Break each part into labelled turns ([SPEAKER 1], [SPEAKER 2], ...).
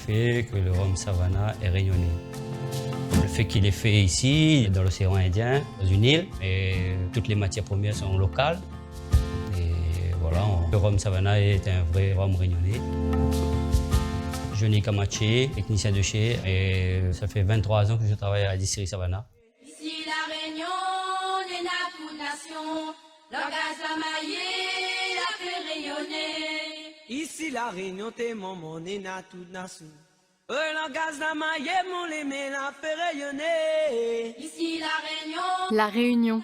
[SPEAKER 1] fait que le rhum Savannah est réunionnais. Le fait qu'il est fait ici, dans l'océan Indien, dans une île, et toutes les matières premières sont locales. Et voilà, le rhum Savannah est un vrai rhum réunionnais. Johnny Camaché, technicien de chez, et ça fait 23 ans que je travaille à la distillerie Savannah.
[SPEAKER 2] Ici la Réunion, les toute nation, le gaz la maillé, la fait rayonner.
[SPEAKER 3] Ici la Réunion, t'es mon na toute nation. Le gaz la maillé, mon l'aimé, la fait rayonner.
[SPEAKER 2] Ici la Réunion.
[SPEAKER 4] La Réunion,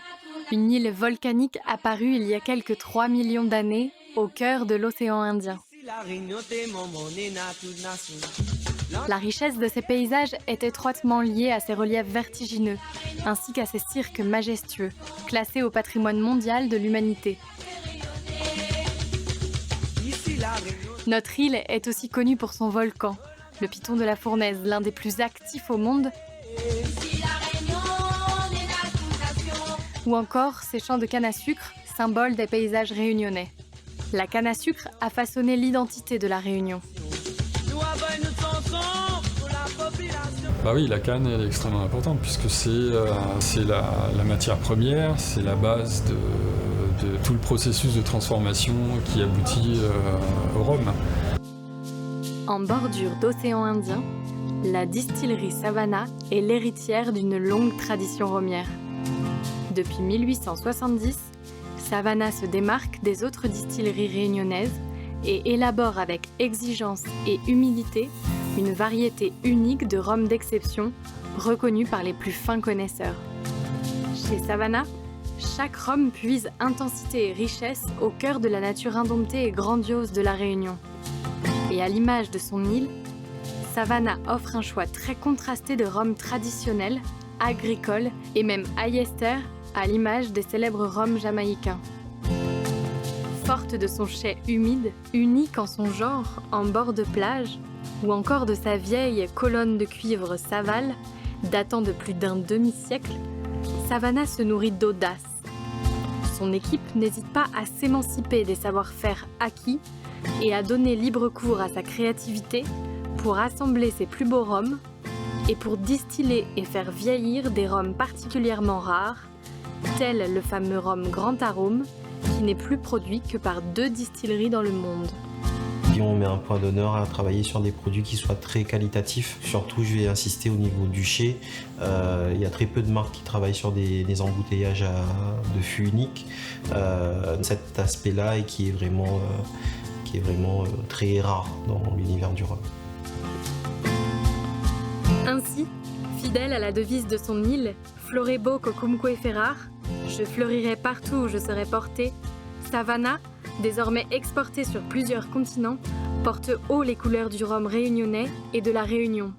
[SPEAKER 4] une île volcanique apparue il y a quelques 3 millions d'années au cœur de l'océan Indien. La richesse de ces paysages est étroitement liée à ses reliefs vertigineux, ainsi qu'à ses cirques majestueux, classés au patrimoine mondial de l'humanité. Notre île est aussi connue pour son volcan, le Piton de la Fournaise, l'un des plus actifs au monde, ou encore ses champs de canne à sucre, symbole des paysages réunionnais. La canne à sucre a façonné l'identité de la Réunion.
[SPEAKER 5] Bah oui, la canne elle est extrêmement importante puisque c'est la matière première, c'est la base de tout le processus de transformation qui aboutit au rhum.
[SPEAKER 4] En bordure d'océan Indien, la distillerie Savannah est l'héritière d'une longue tradition rhomière. Depuis 1870, Savannah se démarque des autres distilleries réunionnaises et élabore avec exigence et humilité une variété unique de rhum d'exception reconnue par les plus fins connaisseurs. Chez Savannah, chaque rhum puise intensité et richesse au cœur de la nature indomptée et grandiose de la Réunion. Et à l'image de son île, Savannah offre un choix très contrasté de rhum traditionnels, agricoles et même ayester, à l'image des célèbres rhums jamaïcains. Forte de son chai humide, unique en son genre, en bord de plage, ou encore de sa vieille colonne de cuivre Saval, datant de plus d'un demi-siècle, Savannah se nourrit d'audace. Son équipe n'hésite pas à s'émanciper des savoir-faire acquis et à donner libre cours à sa créativité pour assembler ses plus beaux rhums et pour distiller et faire vieillir des rhums particulièrement rares, tel le fameux rhum Grand Arôme, qui n'est plus produit que par 2 distilleries dans le monde.
[SPEAKER 6] Et on met un point d'honneur à travailler sur des produits qui soient très qualitatifs. Surtout, je vais insister au niveau du chai. Il y a très peu de marques qui travaillent sur des emboutteillages de fûts uniques. Cet aspect-là et qui est vraiment très rare dans l'univers du rhum.
[SPEAKER 4] Ainsi, fidèle à la devise de son île, Florebo cocumque ferrar, je fleurirai partout où je serai porté, Savannah, désormais exportée sur plusieurs continents, porte haut les couleurs du rhum réunionnais et de la Réunion.